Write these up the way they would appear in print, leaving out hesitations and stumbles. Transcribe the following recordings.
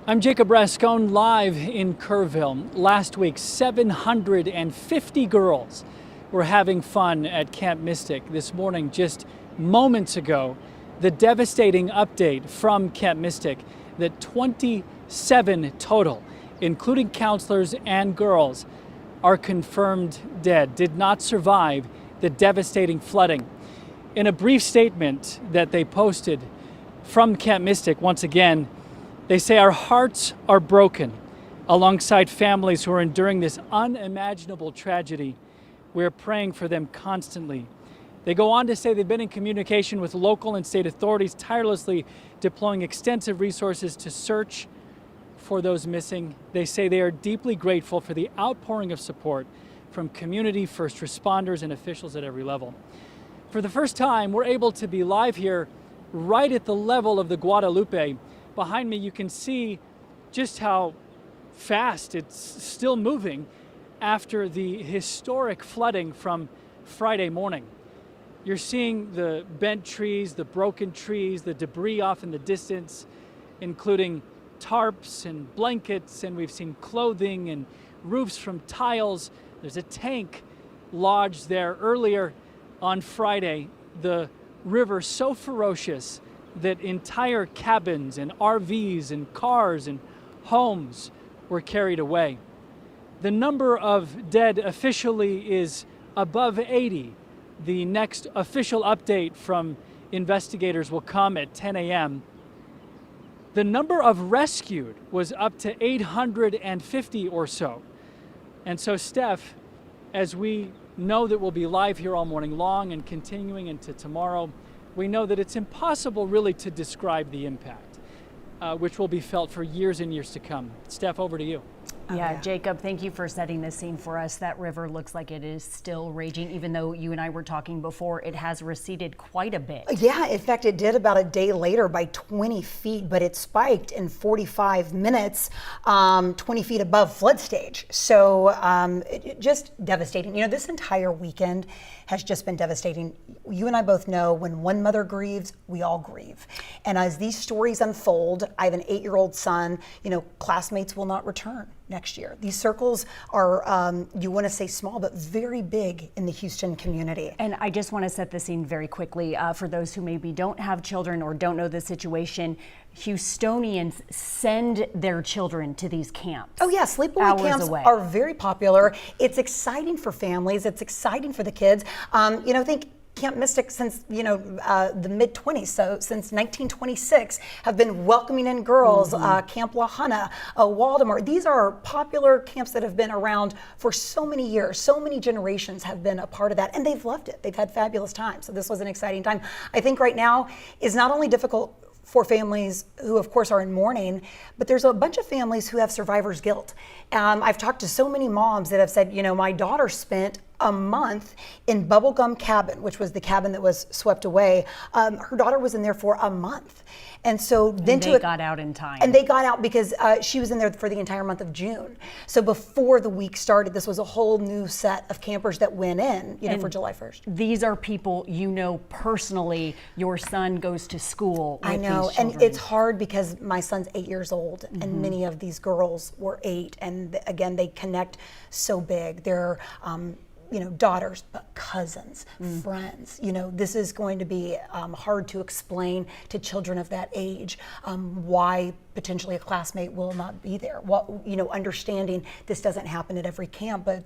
I'm Jacob Rascone, live in Kerrville. Last week, 750 girls were having fun at Camp Mystic. This morning, just moments ago, the devastating update from Camp Mystic that 27 total, including counselors and girls, are confirmed dead, did not survive the devastating flooding. In a brief statement that they posted from Camp Mystic, once again, they say, "Our hearts are broken alongside families who are enduring this unimaginable tragedy. We're praying for them constantly." They go on to say they've been in communication with local and state authorities, tirelessly deploying extensive resources to search for those missing. They say they are deeply grateful for the outpouring of support from community, first responders, and officials at every level. For the first time, we're able to be live here right at the level of the Guadalupe. Behind me, you can see just how fast it's still moving after the historic flooding from Friday morning. You're seeing the bent trees, the broken trees, the debris off in the distance, including tarps and blankets, and we've seen clothing and roofs from tiles. There's a tank lodged there. Earlier on Friday, the river so ferocious that entire cabins and RVs and cars and homes were carried away. The number of dead officially is above 80. The next official update from investigators will come at 10 a.m. The number of rescued was up to 850 or so. And so, Steph, as we know that we'll be live here all morning long and continuing into tomorrow, we know that it's impossible really to describe the impact, which will be felt for years and years to come. Steph, over to you. Yeah, Jacob, thank you for setting the scene for us. That river looks like it is still raging, even though you and I were talking before, it has receded quite a bit. Yeah, in fact, it did about a day later by 20 feet, but it spiked in 45 minutes, 20 feet above flood stage. So just devastating. You know, this entire weekend has just been devastating. You and I both know when one mother grieves, we all grieve. And as these stories unfold, I have an 8-year-old son, you know, classmates will not return next year. These circles are, you want to say small, but very big in the Houston community. And I just want to set the scene very quickly for those who maybe don't have children or don't know the situation. Houstonians send their children to these camps. Oh yeah, sleepaway camps are very popular. It's exciting for families. It's exciting for the kids. You know, think Camp Mystic since, you know, the mid-20s, so since 1926, have been welcoming in girls. Camp La Junta, Waldemar. These are popular camps that have been around for so many years. So many generations have been a part of that, and they've loved it. They've had fabulous times. So this was an exciting time. I think right now is not only difficult for families who, of course, are in mourning, but there's a bunch of families who have survivor's guilt. I've talked to so many moms that have said, you know, my daughter spent a month in Bubblegum Cabin, which was the cabin that was swept away. Her daughter was in there for a month. And so then they got out in time. And they got out because she was in there for the entire month of June. So before the week started, this was a whole new set of campers that went in, you know, for July 1st. These are people you know personally. Your son goes to school with I know, these children. and it's hard because my son's 8 years old, and many of these girls were 8. And again, they connect so big. They're you know, daughters, but cousins, friends. You know, this is going to be hard to explain to children of that age why potentially a classmate will not be there. What, you know, understanding this doesn't happen at every camp, but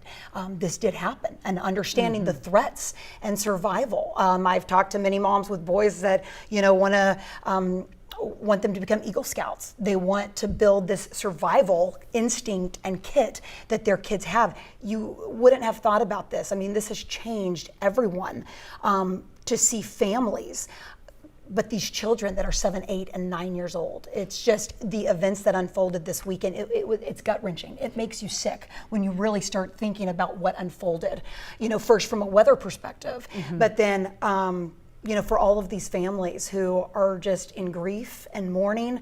this did happen, and understanding the threats and survival. I've talked to many moms with boys that, you know, want them to become Eagle Scouts. They want to build this survival instinct and kit that their kids have. You wouldn't have thought about this. I mean, this has changed everyone to see families. But these children that are 7, 8, and 9 years old, it's just the events that unfolded this weekend, it's gut-wrenching. It makes you sick when you really start thinking about what unfolded. You know, first from a weather perspective, but then you know, for all of these families who are just in grief and mourning,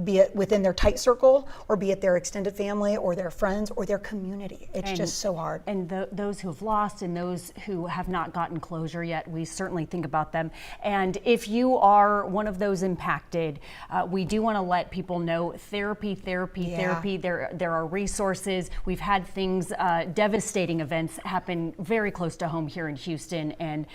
be it within their tight circle, or be it their extended family, or their friends, or their community. It's just so hard. And those who have lost and those who have not gotten closure yet, we certainly think about them. And if you are one of those impacted, we do want to let people know therapy. There are resources. We've had things, devastating events happen very close to home here in Houston. And,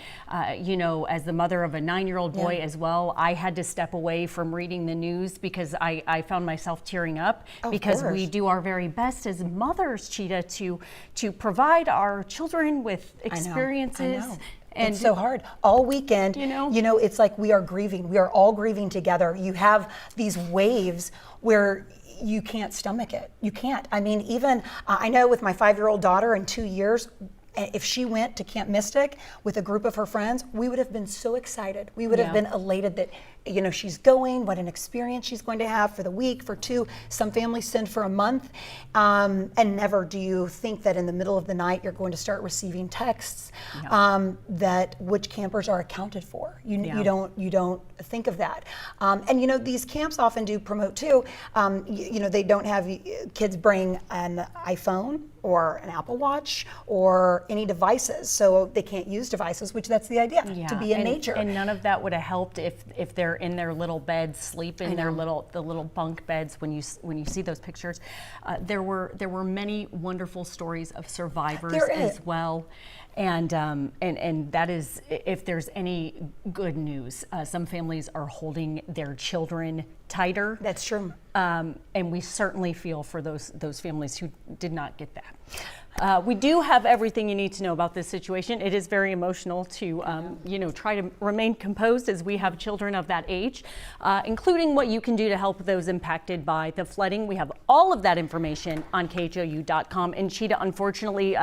you know, as the mother of a 9-year-old boy as well, I had to step away from reading the news because I found myself tearing up, because we do our very best as mothers, Cheetah, to provide our children with experiences. I know. And it's so hard. All weekend, you know, it's like we are grieving. We are all grieving together. You have these waves where you can't stomach it. You can't. I mean, even I know with my 5-year-old daughter in 2 years, if she went to Camp Mystic with a group of her friends, we would have been so excited. We would have been elated that, you know, she's going, what an experience she's going to have for the week, for 2. Some families send for a month. And never do you think that in the middle of the night you're going to start receiving texts that which campers are accounted for. You don't think of that. And you know, these camps often do promote too. You know, they don't have kids bring an iPhone or an Apple Watch or any devices, so they can't use devices, which that's the idea, to be in nature. And none of that would have helped if they're in their little beds, sleep in the little bunk beds. When you see those pictures, there were many wonderful stories of survivors as well. And that is, if there's any good news, some families are holding their children tighter. That's true. And we certainly feel for those families who did not get that. We do have everything you need to know about this situation. It is very emotional to, you know, try to remain composed as we have children of that age, including what you can do to help those impacted by the flooding. We have all of that information on khou.com. And Cheetah, unfortunately,